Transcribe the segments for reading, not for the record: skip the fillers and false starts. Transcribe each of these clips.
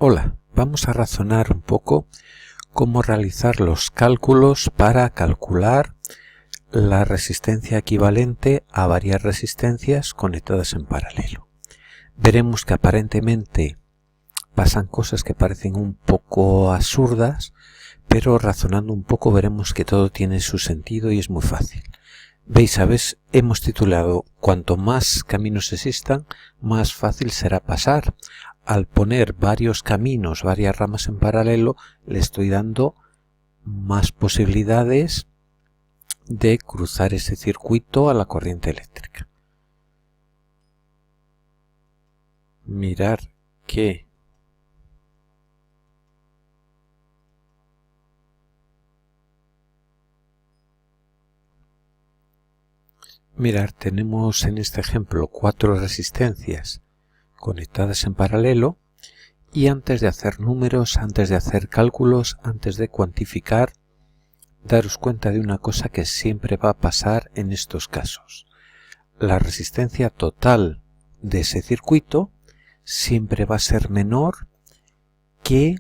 Hola, vamos a razonar un poco cómo realizar los cálculos para calcular la resistencia equivalente a varias resistencias conectadas en paralelo. Veremos que aparentemente pasan cosas que parecen un poco absurdas, pero razonando un poco veremos que todo tiene su sentido y es muy fácil. Veis, ¿sabes? Hemos titulado cuanto más caminos existan, más fácil será pasar. Al poner varios caminos, varias ramas en paralelo, le estoy dando más posibilidades de cruzar ese circuito a la corriente eléctrica. Mirad que tenemos en este ejemplo 4 resistencias conectadas en paralelo y antes de hacer números, antes de hacer cálculos, antes de cuantificar, daros cuenta de una cosa que siempre va a pasar en estos casos. La resistencia total de ese circuito siempre va a ser menor que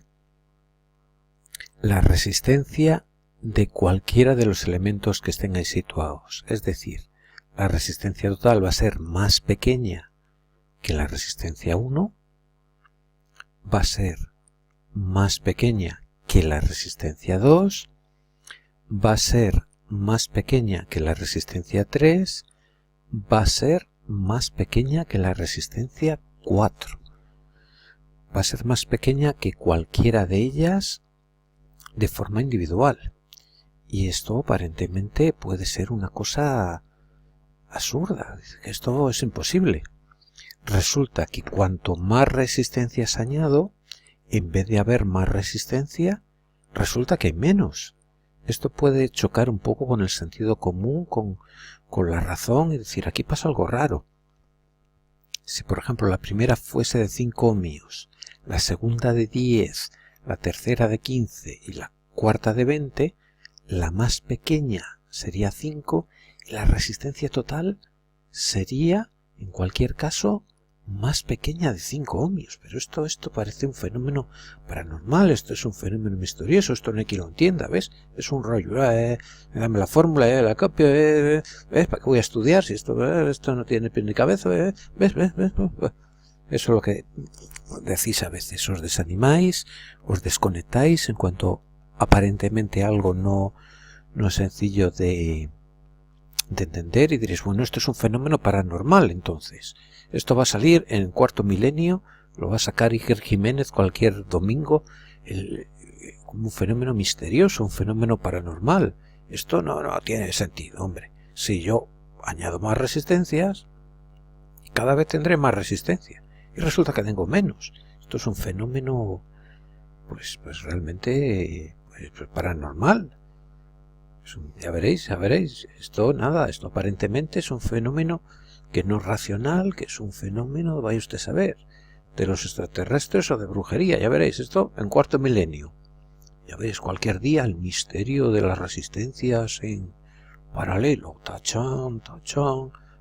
la resistencia de cualquiera de los elementos que estén ahí situados. Es decir, la resistencia total va a ser más pequeña que la resistencia 1, va a ser más pequeña que la resistencia 2, va a ser más pequeña que la resistencia 3, va a ser más pequeña que la resistencia 4. Va a ser más pequeña que cualquiera de ellas de forma individual. Y esto aparentemente puede ser una cosa absurda. Esto es imposible. Resulta que cuanto más resistencias añado, en vez de haber más resistencia, resulta que hay menos. Esto puede chocar un poco con el sentido común, con la razón, y decir, aquí pasa algo raro. Si por ejemplo la primera fuese de 5 ohmios, la segunda de 10, la tercera de 15 y la cuarta de 20, la más pequeña sería 5 y la resistencia total sería, en cualquier caso, más pequeña de 5 ohmios. Pero esto parece un fenómeno paranormal, esto es un fenómeno misterioso, esto no hay quien lo entienda, ¿ves? Es un rollo, dame la fórmula, la copio, ¿ves? ¿Para qué voy a estudiar si esto no tiene pie ni cabeza? ¿Ves? Eso es lo que decís a veces, os desanimáis, os desconectáis en cuanto aparentemente algo no es sencillo de entender y diréis, bueno, esto es un fenómeno paranormal entonces. Esto va a salir en el cuarto milenio, lo va a sacar Iker Jiménez cualquier domingo, como un fenómeno misterioso, un fenómeno paranormal. Esto no tiene sentido, hombre. Si yo añado más resistencias, cada vez tendré más resistencia. Y resulta que tengo menos. Esto es un fenómeno, pues realmente paranormal. Ya veréis, esto aparentemente es un fenómeno que no es racional, que es un fenómeno, vaya usted a saber, de los extraterrestres o de brujería. Ya veréis, esto en cuarto milenio. Ya veréis cualquier día el misterio de las resistencias en paralelo. Tachán,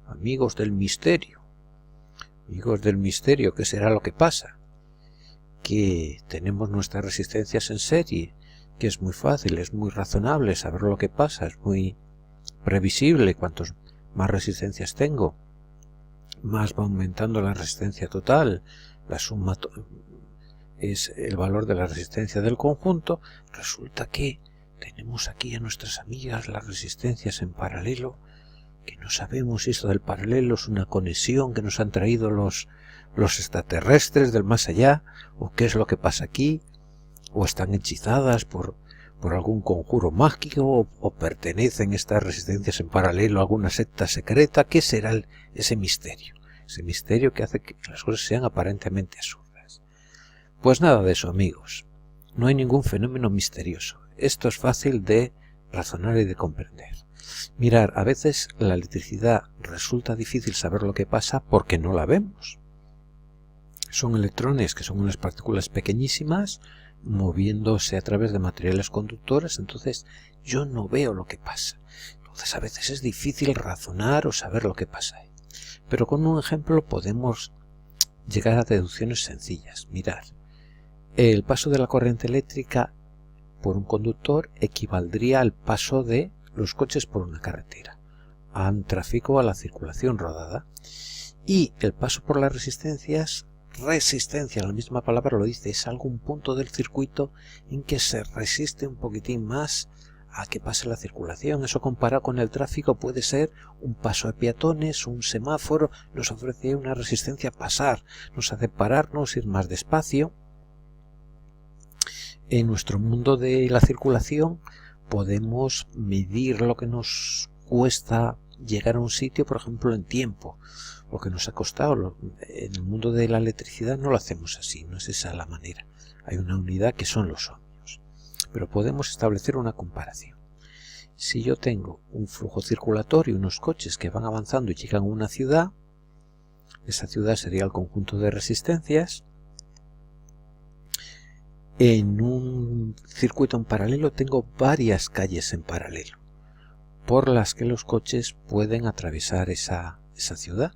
amigos del misterio. Amigos del misterio, ¿qué será lo que pasa? Que tenemos nuestras resistencias en serie, que es muy fácil, es muy razonable saber lo que pasa, es muy previsible. Cuantos más resistencias tengo, más va aumentando la resistencia total, la suma es el valor de la resistencia del conjunto. Resulta que tenemos aquí a nuestras amigas las resistencias en paralelo, que no sabemos si esto del paralelo es una conexión que nos han traído los extraterrestres del más allá, o qué es lo que pasa aquí, o están hechizadas por algún conjuro mágico, o pertenecen estas resistencias en paralelo a alguna secta secreta. ¿Qué será ese misterio? Ese misterio que hace que las cosas sean aparentemente absurdas. Pues nada de eso, amigos. No hay ningún fenómeno misterioso. Esto es fácil de razonar y de comprender. Mirad, a veces la electricidad resulta difícil saber lo que pasa porque no la vemos. Son electrones que son unas partículas pequeñísimas moviéndose a través de materiales conductores, entonces yo no veo lo que pasa. Entonces a veces es difícil razonar o saber lo que pasa. Pero con un ejemplo podemos llegar a deducciones sencillas. Mirad, el paso de la corriente eléctrica por un conductor equivaldría al paso de los coches por una carretera, al tráfico, a la circulación rodada. Y el paso por las resistencias, resistencia, la misma palabra lo dice, es algún punto del circuito en que se resiste un poquitín más a que pase la circulación. Eso comparado con el tráfico puede ser un paso de peatones, un semáforo, nos ofrece una resistencia a pasar, nos hace pararnos, ir más despacio. En nuestro mundo de la circulación podemos medir lo que nos cuesta llegar a un sitio, por ejemplo, en tiempo, lo que nos ha costado. En el mundo de la electricidad no lo hacemos así, no es esa la manera. Hay una unidad que son los ohmios, pero podemos establecer una comparación. Si yo tengo un flujo circulatorio, unos coches que van avanzando y llegan a una ciudad, esa ciudad sería el conjunto de resistencias. En un circuito en paralelo tengo varias calles en paralelo por las que los coches pueden atravesar esa ciudad.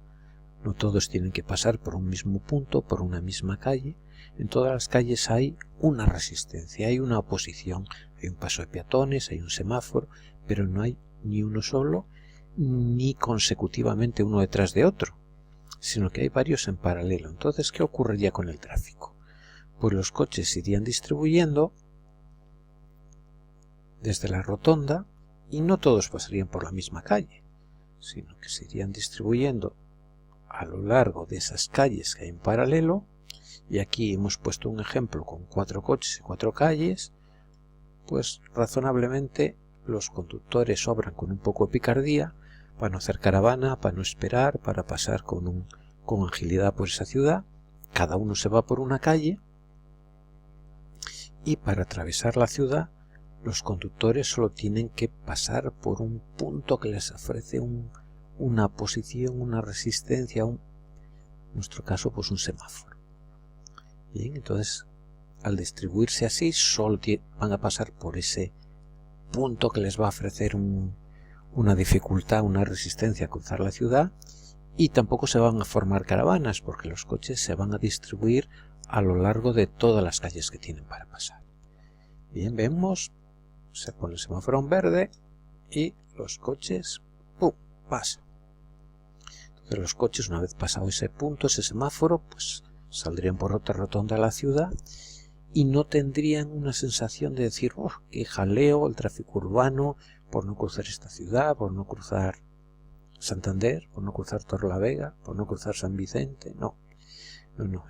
No todos tienen que pasar por un mismo punto, por una misma calle. En todas las calles hay una resistencia, hay una oposición, hay un paso de peatones, hay un semáforo, pero no hay ni uno solo, ni consecutivamente uno detrás de otro, sino que hay varios en paralelo. Entonces, ¿qué ocurriría con el tráfico? Pues los coches se irían distribuyendo desde la rotonda y no todos pasarían por la misma calle, sino que se irían distribuyendo a lo largo de esas calles que hay en paralelo. Y aquí hemos puesto un ejemplo con 4 coches y 4 calles. Pues razonablemente los conductores obran con un poco de picardía para no hacer caravana, para no esperar, para pasar con agilidad por esa ciudad. Cada uno se va por una calle. Y para atravesar la ciudad, los conductores solo tienen que pasar por un punto que les ofrece una posición, una resistencia, en nuestro caso, pues un semáforo. Bien, entonces, al distribuirse así, solo van a pasar por ese punto que les va a ofrecer una dificultad, una resistencia a cruzar la ciudad, y tampoco se van a formar caravanas, porque los coches se van a distribuir a lo largo de todas las calles que tienen para pasar. Bien, vemos, se pone el semáforo en verde y los coches pasan. Entonces los coches, una vez pasado ese punto, ese semáforo, pues saldrían por otra rotonda a la ciudad y no tendrían una sensación de decir, oh, qué jaleo el tráfico urbano por no cruzar esta ciudad, por no cruzar Santander, por no cruzar Torrelavega, por no cruzar San Vicente. No,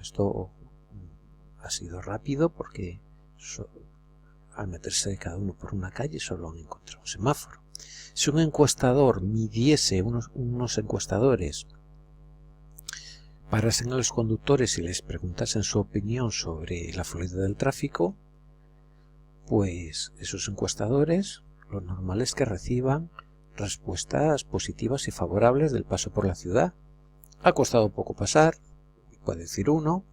esto ha sido rápido porque al meterse cada uno por una calle solo han encontrado un semáforo. Si un encuestador midiese, unos encuestadores parasen a los conductores y les preguntasen su opinión sobre la fluidez del tráfico, pues esos encuestadores lo normal es que reciban respuestas positivas y favorables del paso por la ciudad. Ha costado poco pasar, puede decir uno.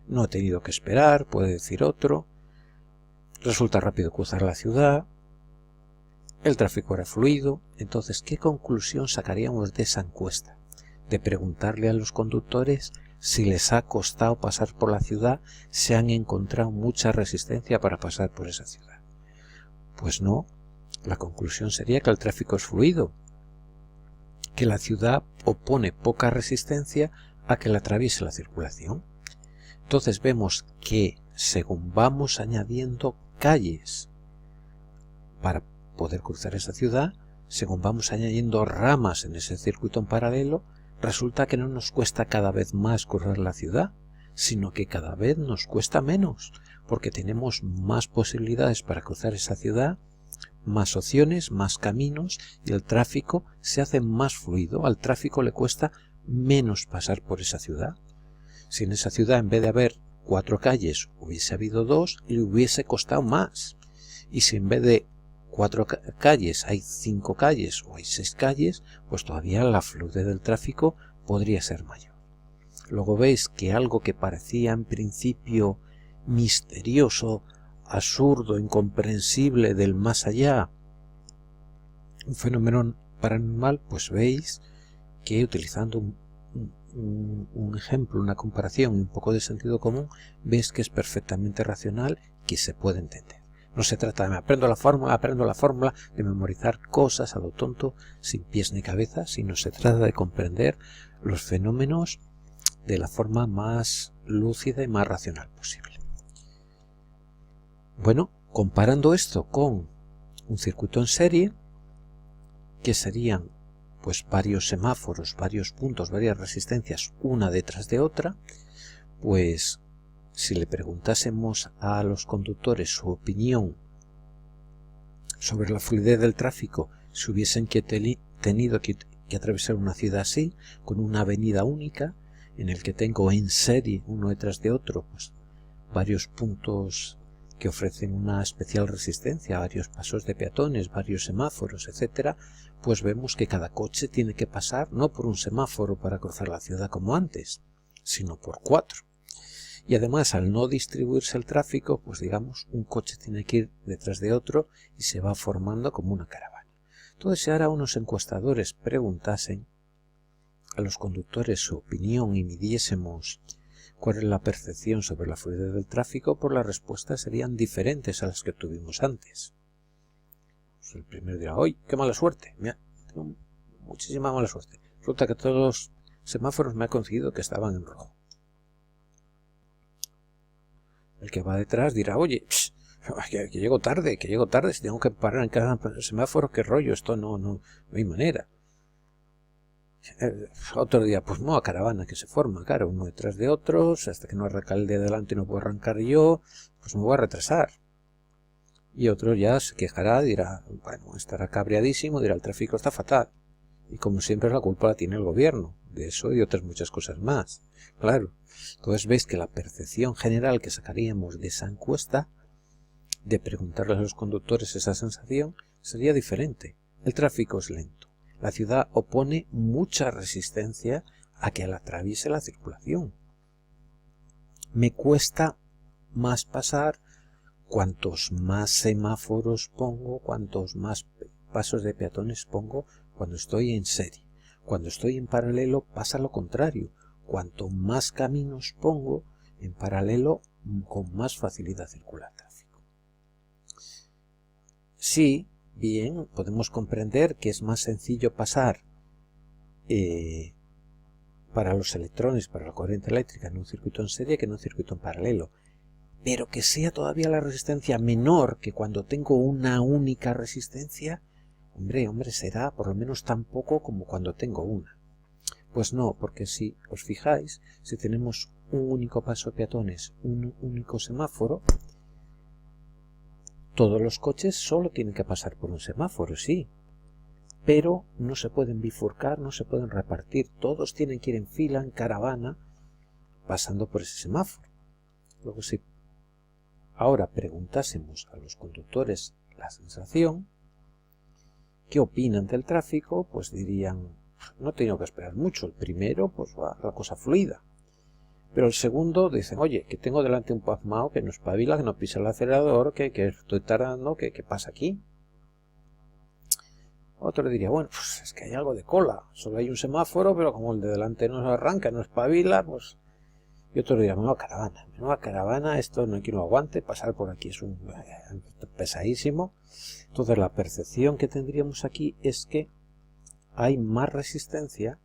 No he tenido que esperar, puede decir otro. Resulta rápido cruzar la ciudad. El tráfico era fluido. Entonces, ¿qué conclusión sacaríamos de esa encuesta? De preguntarle a los conductores si les ha costado pasar por la ciudad, si han encontrado mucha resistencia para pasar por esa ciudad. Pues no. La conclusión sería que el tráfico es fluido, que la ciudad opone poca resistencia a que la atraviese la circulación. Entonces vemos que según vamos añadiendo calles para poder cruzar esa ciudad, según vamos añadiendo ramas en ese circuito en paralelo, resulta que no nos cuesta cada vez más cruzar la ciudad, sino que cada vez nos cuesta menos, porque tenemos más posibilidades para cruzar esa ciudad, más opciones, más caminos, y el tráfico se hace más fluido. Al tráfico le cuesta menos pasar por esa ciudad. Si en esa ciudad, en vez de haber 4 calles, hubiese habido 2, le hubiese costado más. Y si en vez de 4 calles hay 5 calles o hay 6 calles, pues todavía la fluidez del tráfico podría ser mayor. Luego veis que algo que parecía en principio misterioso, absurdo, incomprensible, del más allá, un fenómeno paranormal, pues veis que utilizando un ejemplo, una comparación y un poco de sentido común, ves que es perfectamente racional, que se puede entender. No se trata de me aprendo la fórmula, de memorizar cosas a lo tonto, sin pies ni cabeza, sino se trata de comprender los fenómenos de la forma más lúcida y más racional posible. Bueno, comparando esto con un circuito en serie, que serían pues varios semáforos, varios puntos, varias resistencias, una detrás de otra, pues si le preguntásemos a los conductores su opinión sobre la fluidez del tráfico, si hubiesen tenido que atravesar una ciudad así, con una avenida única, en el que tengo en serie, uno detrás de otro, pues varios puntos que ofrecen una especial resistencia, varios pasos de peatones, varios semáforos, etcétera, pues vemos que cada coche tiene que pasar no por un semáforo para cruzar la ciudad como antes, sino por 4. Y además, al no distribuirse el tráfico, pues digamos, un coche tiene que ir detrás de otro y se va formando como una caravana. Entonces, si ahora unos encuestadores preguntasen a los conductores su opinión y midiésemos cuál es la percepción sobre la fluidez del tráfico, pues las respuestas serían diferentes a las que tuvimos antes. Pues el primero dirá, ¡ay, qué mala suerte! Mira, tengo muchísima mala suerte. Resulta que todos los semáforos me ha coincidido que estaban en rojo. El que va detrás dirá, oye, que llego tarde, si tengo que parar en cada semáforo, qué rollo, esto no hay manera. Otro día, pues no, a caravana que se forma, claro, uno detrás de otros, hasta que no arranca el de adelante y no puedo arrancar yo, pues me voy a retrasar. Y otro ya se quejará, dirá, bueno, estará cabreadísimo, dirá, el tráfico está fatal. Y como siempre la culpa la tiene el gobierno, de eso y otras muchas cosas más. Claro, entonces veis que la percepción general que sacaríamos de esa encuesta, de preguntarle a los conductores esa sensación, sería diferente. El tráfico es lento. La ciudad opone mucha resistencia a que la atraviese la circulación. Me cuesta más pasar cuantos más semáforos pongo, cuantos más pasos de peatones pongo cuando estoy en serie. Cuando estoy en paralelo pasa lo contrario. Cuanto más caminos pongo en paralelo, con más facilidad circula el tráfico. Sí, bien, podemos comprender que es más sencillo pasar para los electrones, para la corriente eléctrica en un circuito en serie que en un circuito en paralelo. Pero que sea todavía la resistencia menor que cuando tengo una única resistencia, hombre, será por lo menos tan poco como cuando tengo una. Pues no, porque si os fijáis, si tenemos un único paso de peatones, un único semáforo, todos los coches solo tienen que pasar por un semáforo, sí, pero no se pueden bifurcar, no se pueden repartir, todos tienen que ir en fila, en caravana, pasando por ese semáforo. Luego, si ahora preguntásemos a los conductores la sensación, ¿qué opinan del tráfico? Pues dirían, no he tenido que esperar mucho. El primero, pues va la cosa fluida. Pero el segundo dicen, oye, que tengo delante un pasmao que no espabila, que no pisa el acelerador, que estoy tardando, ¿qué pasa aquí? Otro diría, bueno, pues es que hay algo de cola. Solo hay un semáforo, pero como el de delante no arranca, no espabila, pues... Y otro diría, menuda caravana, esto no hay quien lo aguante, pasar por aquí es pesadísimo. Entonces la percepción que tendríamos aquí es que hay más resistencia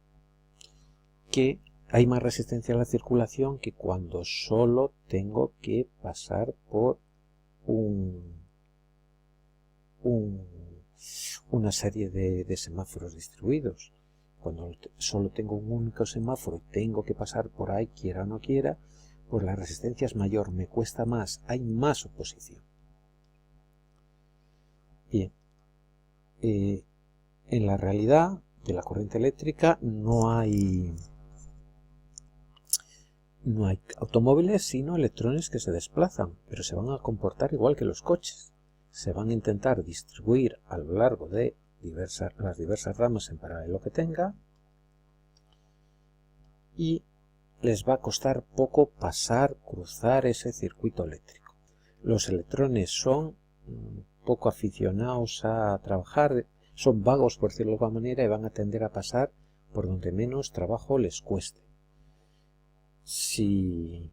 a la circulación que cuando solo tengo que pasar por una serie de semáforos distribuidos. Cuando solo tengo un único semáforo y tengo que pasar por ahí, quiera o no quiera, pues la resistencia es mayor, me cuesta más, hay más oposición. Bien, en la realidad de la corriente eléctrica no hay automóviles, sino electrones que se desplazan, pero se van a comportar igual que los coches. Se van a intentar distribuir a lo largo de las diversas ramas en paralelo que tenga, y les va a costar poco cruzar ese circuito eléctrico. Los electrones son poco aficionados a trabajar, son vagos por decirlo de alguna manera, y van a tender a pasar por donde menos trabajo les cueste. Si